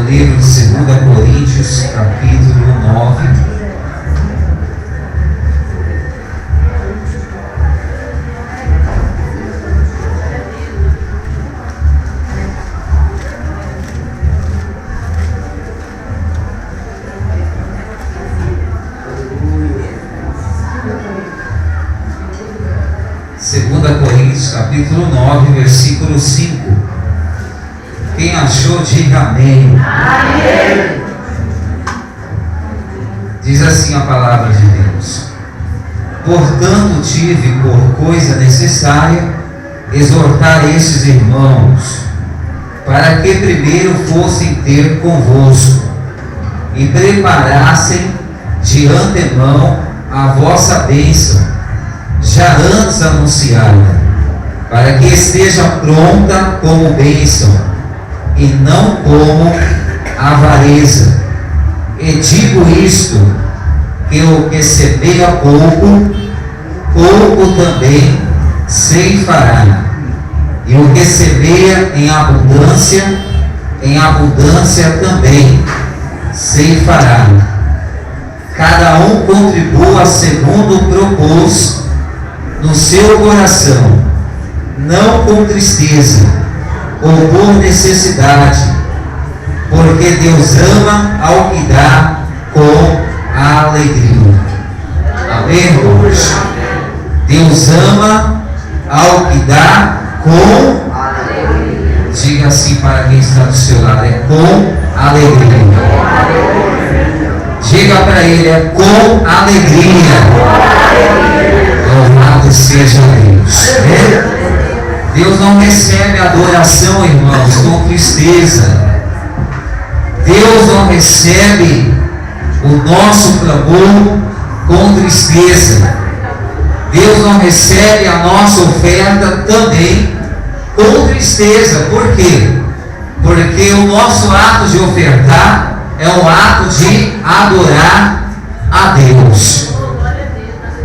livro de 2 Coríntios, capítulo 9. Coríntios, capítulo 9, versículo 5. Quem achou, diga amém. Amém. Diz assim a palavra de Deus: portanto tive por coisa necessária exortar estes irmãos, para que primeiro fossem ter convosco e preparassem de antemão a vossa bênção, já antes anunciada, para que esteja pronta como bênção, e não como avareza. E digo isto, que o que semeia pouco, pouco também ceifará. E o que semeia em abundância também ceifará. Cada um contribua segundo propôs no seu coração, não com tristeza ou por necessidade, porque Deus ama ao que dá com alegria. Amém, irmãos? Deus ama ao que dá com alegria. Diga assim para quem está do seu lado: é com alegria. Diga para ele: é com alegria. Louvado seja Deus. Deus não recebe adoração, irmãos, com tristeza. Deus não recebe o nosso clamor com tristeza. Deus não recebe a nossa oferta também com tristeza. Por quê? Porque o nosso ato de ofertar é um ato de adorar a Deus.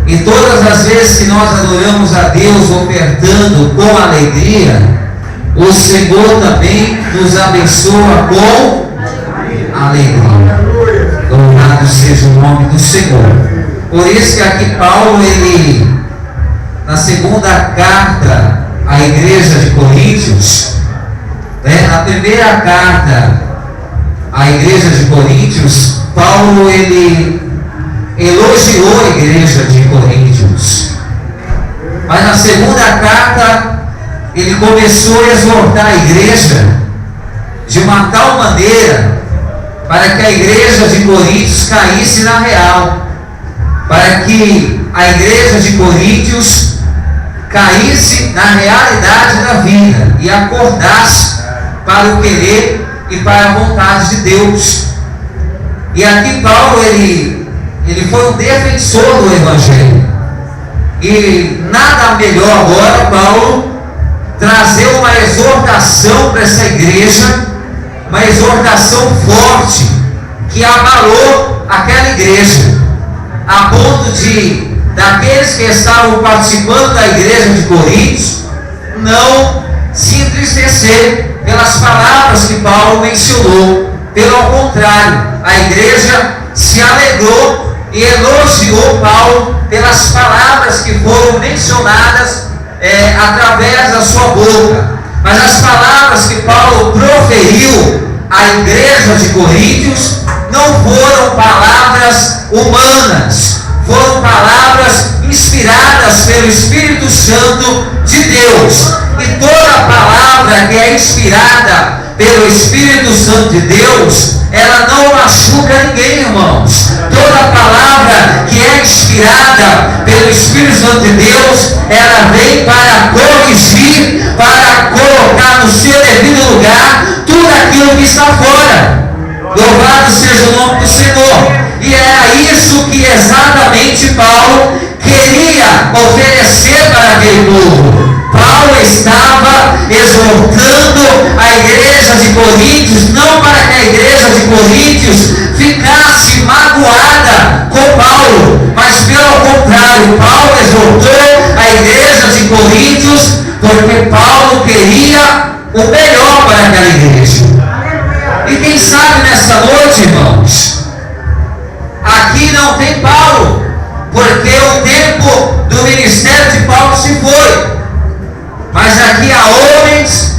E todas as vezes que nós adoramos a Deus ofertando com alegria, o Senhor também nos abençoa com alegria. Louvado seja o nome do Senhor. Por isso que aqui Paulo, ele, na segunda carta à igreja de Coríntios, na primeira carta à igreja de Coríntios, Paulo, ele elogiou a igreja de Coríntios, mas na segunda carta ele começou a exortar a igreja de uma tal maneira para que a igreja de Coríntios caísse na real, para que a igreja de Coríntios caísse na realidade da vida e acordasse para o querer e para a vontade de Deus. E aqui Paulo, ele foi um defensor do Evangelho. E nada melhor agora, Paulo, trazer uma exortação para essa igreja, uma exortação forte, que abalou aquela igreja, a ponto de, daqueles que estavam participando da igreja de Coríntios, não se entristecer pelas palavras que Paulo mencionou. Pelo contrário, a igreja se alegrou e elogiou Paulo pelas palavras que foram mencionadas através da sua boca. Mas as palavras que Paulo proferiu à igreja de Coríntios não foram palavras humanas, foram palavras inspiradas pelo Espírito Santo de Deus. E toda palavra que é inspirada pelo Espírito Santo de Deus, ela não machuca ninguém, irmãos. Toda palavra que é inspirada pelo Espírito Santo de Deus, ela vem para corrigir, para colocar no seu devido lugar tudo aquilo que está fora. Louvado seja o nome do Senhor. E era isso que exatamente Paulo queria oferecer para aquele povo. Paulo estava exortando a igreja de Coríntios, não para que a igreja de Coríntios ficasse magoada com Paulo, mas pelo contrário, Paulo exortou a igreja de Coríntios porque Paulo queria o melhor para aquela igreja. E quem sabe homens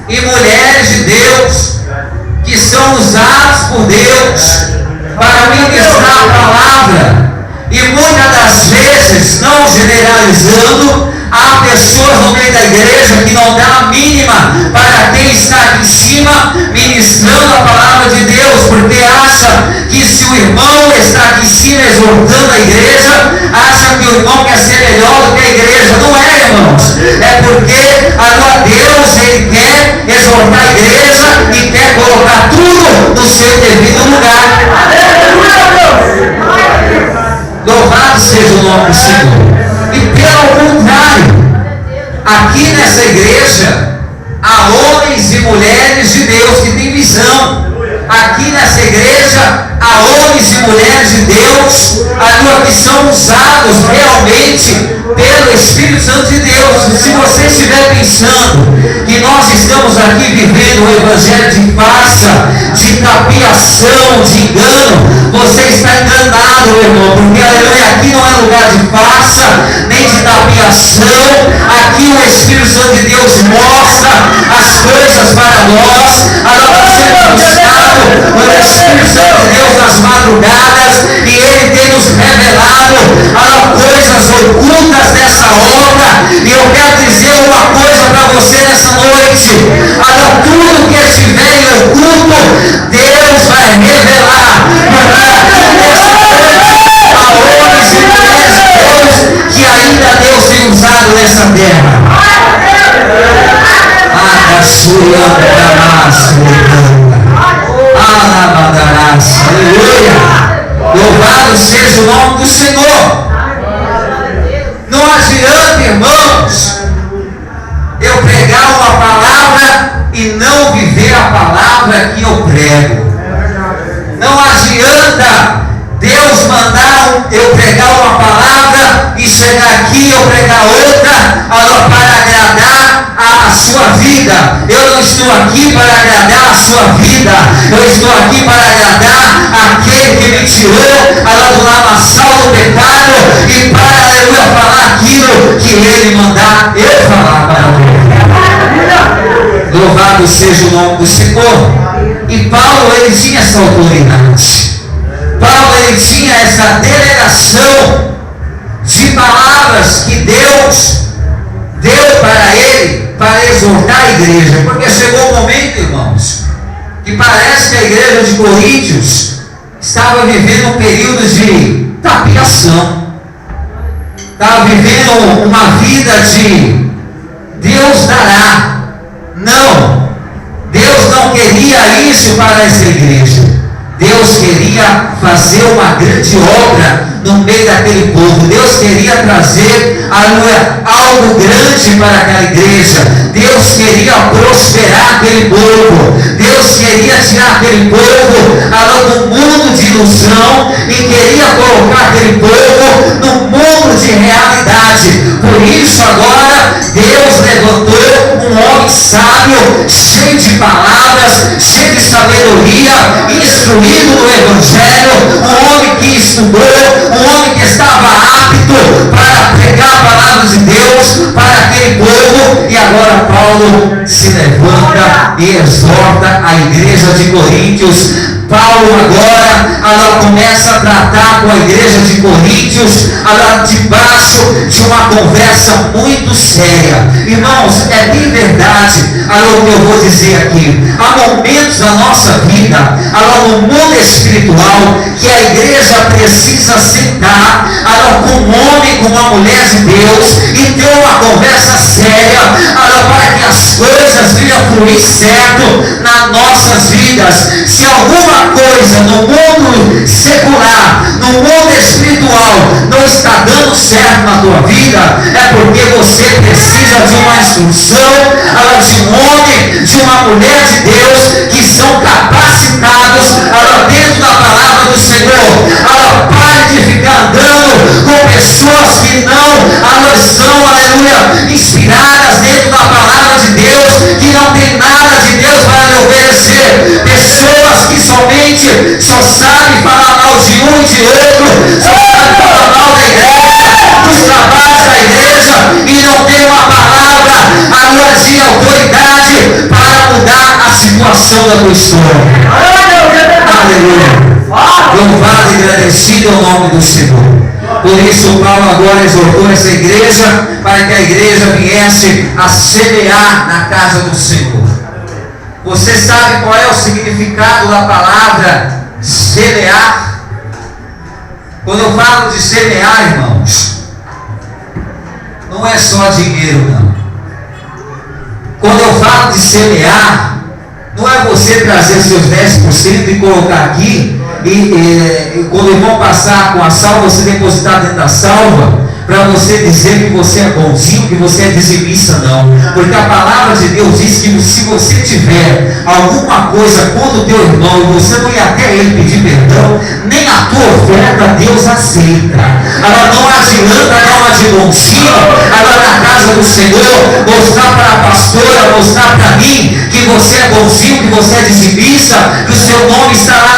e mulheres de Deus que são usados por Deus para ministrar a palavra. E muitas das vezes, não generalizando, há pessoas no meio da igreja que não dá a mínima para quem está aqui em cima ministrando a palavra de Deus, porque acha que se o irmão está aqui em cima exortando a igreja, acha que o irmão quer ser melhor do que a igreja. Não é, irmãos. É porque a Deus, Ele quer exortar a igreja e quer colocar tudo no seu devido lugar. Louvado seja o nome do Senhor. E pelo contrário, aqui nessa igreja há homens e mulheres de Deus que têm visão. Aqui nessa igreja há homens e mulheres de Deus que são usados realmente pelo Espírito Santo de Deus. Se você estiver pensando que nós estamos aqui vivendo um evangelho de farsa, de tapiação, de engano, você está enganado, meu irmão, porque aleluia, aqui não é lugar de farsa, nem de tapiação. Aqui o Espírito Santo de Deus mostra as coisas para nós. Nós temos buscado o Espírito Santo de Deus nas madrugadas e Ele tem nos revelado coisas ocultas dessa obra. E eu quero dizer uma coisa para você nessa noite: tudo que estiver em oculto, Deus vai revelar. Há homens e mulheres de Deus que ainda Deus tem usado nessa terra. Aleluia! Louvado seja o nome do Senhor. Não adianta, irmãos, eu pregar uma palavra e não viver a palavra que eu prego. Não adianta Deus mandar eu pregar uma palavra e chegar aqui eu pregar outra para agradar a sua vida. Eu não estou aqui para agradar a sua vida. Eu estou aqui para agradar aquele que me tirou do lamaçal do pecado e para, aleluia, falar aquilo que Ele mandar eu falar para Ele. Louvado seja o nome do Senhor. E Paulo, ele tinha essa autoridade. Paulo, ele tinha essa delegação de palavras que Deus deu para ele para exortar a igreja. Porque chegou um momento, irmãos, que parece que a igreja de Coríntios estava vivendo um período de tapiação, estava vivendo uma vida de Deus dará. Não, Deus não queria isso para essa igreja. Deus queria fazer uma grande obra no meio daquele povo. Deus queria trazer algo grande para aquela igreja. Deus queria prosperar aquele povo. Deus queria tirar aquele povo do mundo de ilusão e queria colocar aquele povo no mundo de realidade. Por isso agora Deus levantou um homem sábio, cheio de palavras, cheio de sabedoria, instruído no Evangelho, um homem que estudou, um homem que estava apto para pregar a palavra de Deus para aquele povo. E agora Paulo se levanta e exorta a igreja de Coríntios. Paulo agora começa a tratar com a igreja de Coríntios debaixo de uma conversa muito séria. Irmãos, é bem verdade o que eu vou dizer aqui. Há momentos na nossa vida, no mundo espiritual, que a igreja precisa sentar com um homem, com uma mulher de Deus e ter uma conversa séria para que as coisas venham a fluir certo nas nossas vidas. Se alguma coisa no mundo secular, no mundo espiritual não está dando certo na tua vida, é porque você precisa de uma instrução, de um homem, de uma mulher de Deus que são capacitados dentro da palavra do Senhor. Pare de ficar andando com pessoas que não são, aleluia, inspiradas dentro da palavra de Deus, que não tem nada de Deus para lhe oferecer. Pessoas que somente só sabem falar mal de um e de outro, só sabem falar mal da igreja, dos trabalhos da igreja, e não tem uma palavra de autoridade para mudar a situação da tua história. Aleluia. Louvado e agradecido é o nome do Senhor. Por isso Paulo agora exortou essa igreja para que a igreja viesse a semear na casa do Senhor. Você sabe qual é o significado da palavra semear? Quando eu falo de semear, irmãos, não é só dinheiro, não. Quando eu falo de semear, não é você trazer seus 10% e colocar aqui e quando o irmão passar com a salva, você depositar dentro da salva, para você dizer que você é bonzinho, que você é dizimista, não. Porque a palavra de Deus diz que se você tiver alguma coisa contra o teu irmão e você não ir até ele pedir perdão, nem a tua oferta Deus aceita. Agora não adianta dar uma de bonzinho, agora na casa do Senhor, mostrar para a pastora, mostrar para mim que você é bonzinho, que você é dizimista, que o seu nome está lá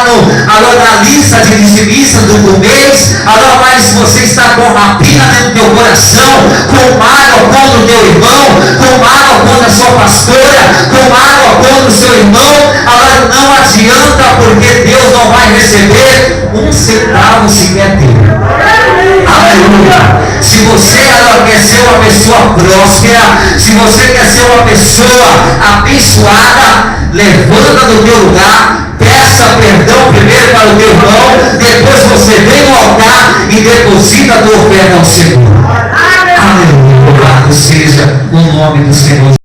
agora na lista de dizimistas do mês, agora mas você está com rapina no teu coração, com mágoa contra o teu irmão, com mágoa contra a sua pastora, com mágoa contra o seu irmão, agora não adianta, porque Deus não vai receber um centavo sequer dele. Aleluia. Se você agora quer ser uma pessoa próspera, se você quer ser uma pessoa abençoada, levanta do teu lugar, peça perdão primeiro para o teu irmão, depois você vem no altar e deposita a tua oferta ao Senhor. Aleluia. Louvado seja o nome do Senhor.